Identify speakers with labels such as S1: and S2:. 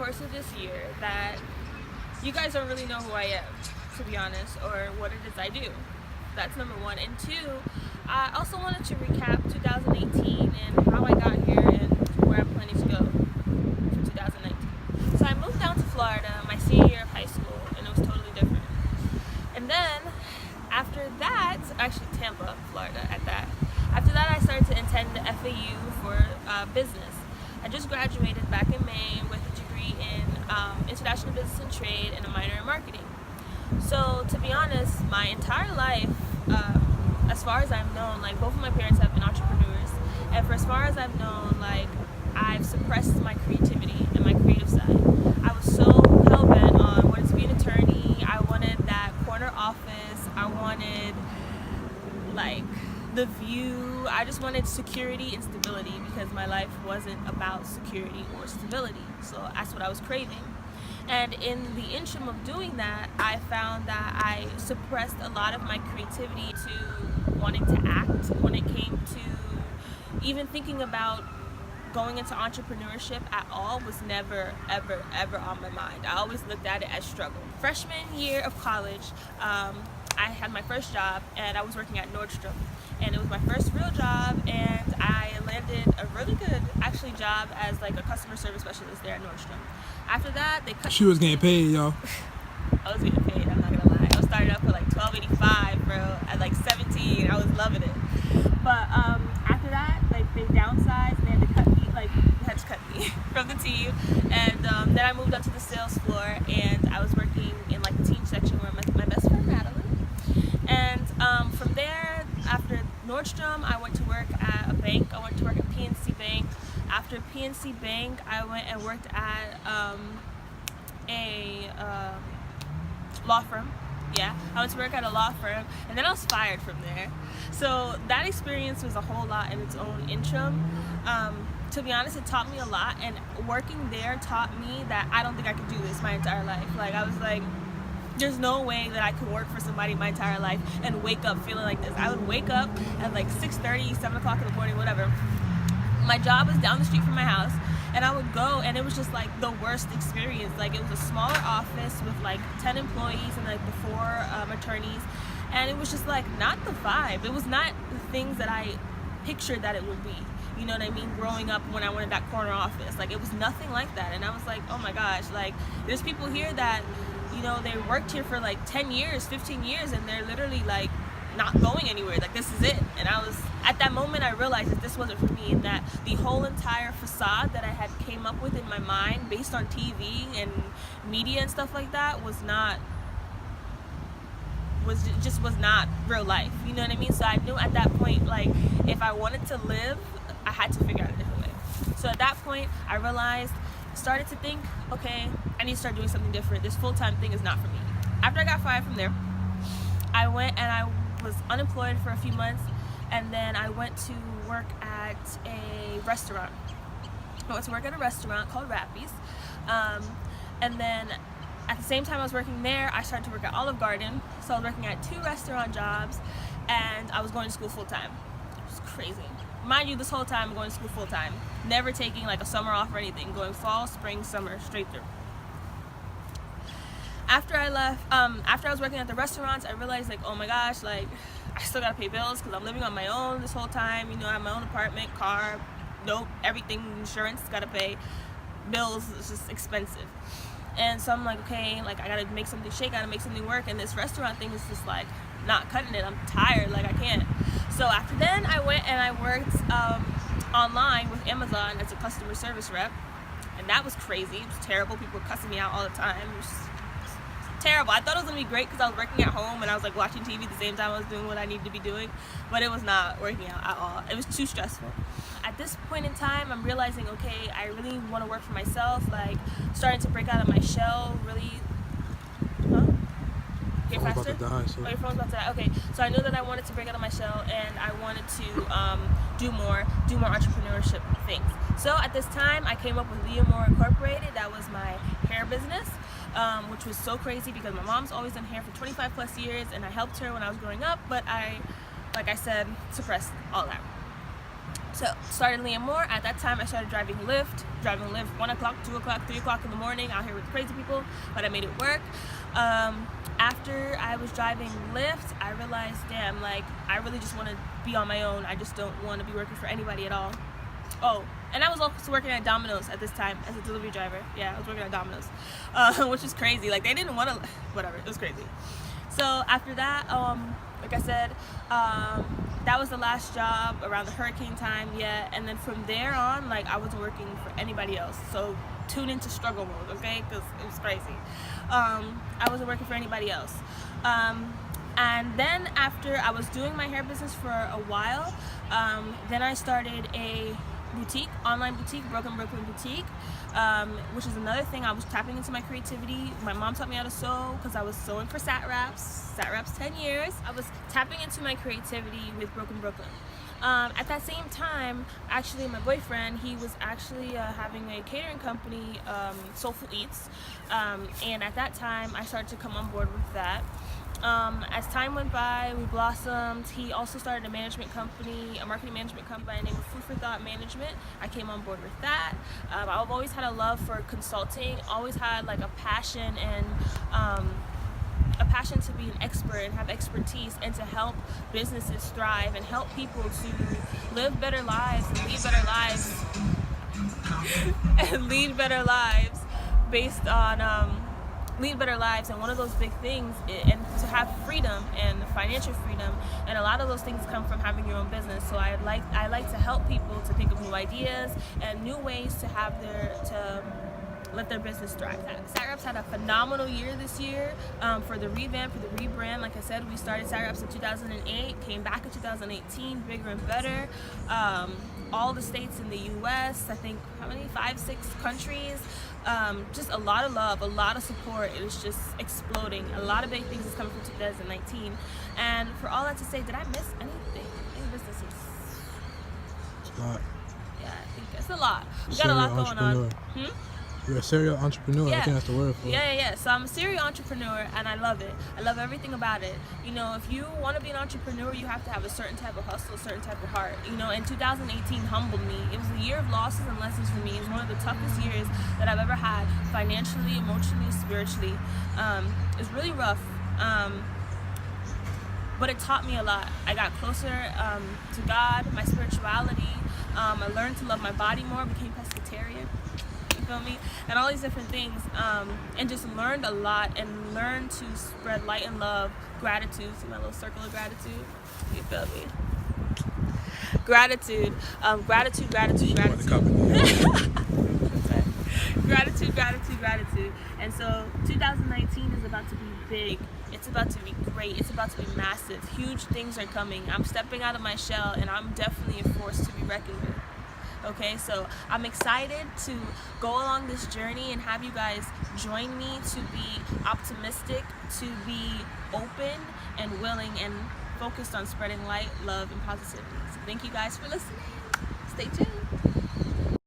S1: course of this year that you guys don't really know who I am, to be honest, or what it is I do. That's number one. And two, I also wanted to recap 2018 and how I got here and where I'm planning to go for 2019. So I moved down to Florida my senior year of high school, and it was totally different. And then after that, actually Tampa, Florida at that. After that, I started to attend the FAU for business. I just graduated back in May with a degree in international business and trade and a minor in marketing. So to be honest, my entire life, as far as I've known, like both of my parents have been entrepreneurs, and for as far as I've known, like I've suppressed my creativity and my creative side. I was so hell-bent on wanting to be an attorney. I wanted that corner office. I wanted like the view. I just wanted security and stability because my life wasn't about security or stability. So that's what I was craving. And in the interim of doing that, I found that I suppressed a lot of my creativity to wanting to act when it came to even thinking about going into entrepreneurship at all was never, ever, ever on my mind. I always looked at it as struggle. Freshman year of college, I had my first job and I was working at Nordstrom. And it was my first real job, and I landed a really good, actually, job as like a customer service specialist there at Nordstrom. After that, they cut.
S2: She was getting paid, y'all.
S1: I was getting paid. I'm not gonna lie. I was started up for like $12.85, bro. At like 17, I was loving it. But after that, like they downsized, and they had to cut me. Like they had to cut me from the team, and then I moved up to the sales floor, and I was working in like the team section where I met my best friend Madeline. And from there, after Nordstrom, I went to work at a bank. I went to work at PNC Bank. After PNC Bank, I went and worked at a law firm. Yeah, I went to work at a law firm, and then I was fired from there. So that experience was a whole lot in its own interim. To be honest, it taught me a lot, and working there taught me that I don't think I could do this my entire life. Like, I was like, there's no way that I could work for somebody my entire life and wake up feeling like this. I would wake up at like 6:30, 7 o'clock in the morning, whatever. My job was down the street from my house, and I would go, and it was just like the worst experience. Like, it was a smaller office with like 10 employees and like the 4 attorneys, and it was just like not the vibe. It was not the things that I pictured that it would be. You know what I mean? Growing up when I wanted that corner office, like it was nothing like that. And I was like, oh my gosh, like there's people here that, you know, they worked here for like 10 years, 15 years, and they're literally like not going anywhere. Like, this is it. And I was, at that moment, I realized that this wasn't for me, and that the whole entire facade that I had came up with in my mind based on TV and media and stuff like that was not real life. You know what I mean? So I knew at that point, like, if I wanted to live, I had to figure out a different way. So at that point, I realized, started to think, okay, I need to start doing something different. This full-time thing is not for me. After I got fired from there, I went and I was unemployed for a few months, and then I went to work at a restaurant. I went to work at a restaurant called Rappy's, and then at the same time I was working there, I started to work at Olive Garden. So I was working at 2 restaurant jobs, and I was going to school full-time. It was crazy. Mind you, this whole time I'm going to school full-time, never taking like a summer off or anything, going fall, spring, summer, straight through. After I left, after I was working at the restaurants, I realized, like, oh my gosh, like, I still gotta pay bills because I'm living on my own this whole time. You know, I have my own apartment, car, nope, everything, insurance, gotta pay. Bills, it's just expensive. And so I'm like, okay, like, I gotta make something shake, gotta make something work, and this restaurant thing is just like not cutting it. I'm tired, like, I can't. So after then, I went and I worked online with Amazon as a customer service rep, and that was crazy. It was terrible. People were cussing me out all the time. It was terrible. I thought it was gonna be great because I was working at home and I was like watching TV at the same time I was doing what I needed to be doing, but it was not working out at all. It was too stressful. At this point in time, I'm realizing, okay, I really want to work for myself, like starting to break out of my shell, really. Your
S2: phone's about to die, so.
S1: Oh, your phone's about to die. Okay, so I knew that I wanted to break out of my shell, and I wanted to do more entrepreneurship things. So at this time, I came up with Leah Moore Incorporated. That was my hair business, which was so crazy because my mom's always done hair for 25 plus years, and I helped her when I was growing up, but I, like I said, suppressed all that. So started learning more. At that time, I started driving Lyft 1 o'clock, 2 o'clock, 3 o'clock in the morning, out here with crazy people, but I made it work. After I was driving Lyft, I realized, damn, like, I really just want to be on my own. I just don't want to be working for anybody at all. Oh, and I was also working at Domino's at this time as a delivery driver. Yeah, I was working at Domino's, which is crazy. Like, they didn't want to, whatever, it was crazy. So after that, like I said, that was the last job around the hurricane time, yeah. And then from there on, like, I wasn't working for anybody else. So tune into struggle mode, okay? Because it was crazy. I wasn't working for anybody else. And then after I was doing my hair business for a while, then I started a boutique, online boutique, Broken Brooklyn Boutique, which is another thing. I was tapping into my creativity. My mom taught me how to sew because I was sewing for Sat Raps 10 years. I was tapping into my creativity with Broken Brooklyn. At that same time, actually, my boyfriend, he was actually having a catering company, Soulful Eats, and at that time, I started to come on board with that. As time went by, we blossomed. He also started a management company, a marketing management company named Food for Thought Management. I came on board with that. I've always had a love for consulting, always had like a passion to be an expert and have expertise and to help businesses thrive and help people to live better lives and lead better lives and lead better lives based on lead better lives. And one of those big things and to have freedom and financial freedom, and a lot of those things come from having your own business. So I like to help people to think of new ideas and new ways to have to let their business thrive. Sat Raps had a phenomenal year this year for the revamp, for the rebrand. Like I said, we started Sat Raps in 2008, came back in 2018, bigger and better. All the states in the U.S., I think, how many? 5, 6 countries. Just a lot of love, a lot of support. It was just exploding. A lot of big things is coming from 2019. And for all that to say, did I miss anything? Any businesses?
S2: It's a lot.
S1: Yeah, I think it's a lot. We got a lot going on.
S2: You're a serial entrepreneur.
S1: Yeah.
S2: I think that's the word for it.
S1: Yeah. So I'm a serial entrepreneur, and I love it. I love everything about it. You know, if you want to be an entrepreneur, you have to have a certain type of hustle, a certain type of heart. You know, and 2018 humbled me. It was a year of losses and lessons for me. It was one of the toughest years that I've ever had, financially, emotionally, spiritually. It was really rough. But it taught me a lot. I got closer to God, my spirituality. I learned to love my body more, became pescatarian. You feel me? And all these different things, and just learned a lot and learned to spread light and love, gratitude. See my little circle of gratitude? You feel me? Gratitude, gratitude. Gratitude. And so 2019 is about to be big. It's about to be great. It's about to be massive. Huge things are coming. I'm stepping out of my shell, and I'm definitely a force to be reckoned with. Okay, so I'm excited to go along this journey and have you guys join me to be optimistic, to be open and willing and focused on spreading light, love, and positivity. So thank you guys for listening. Stay tuned.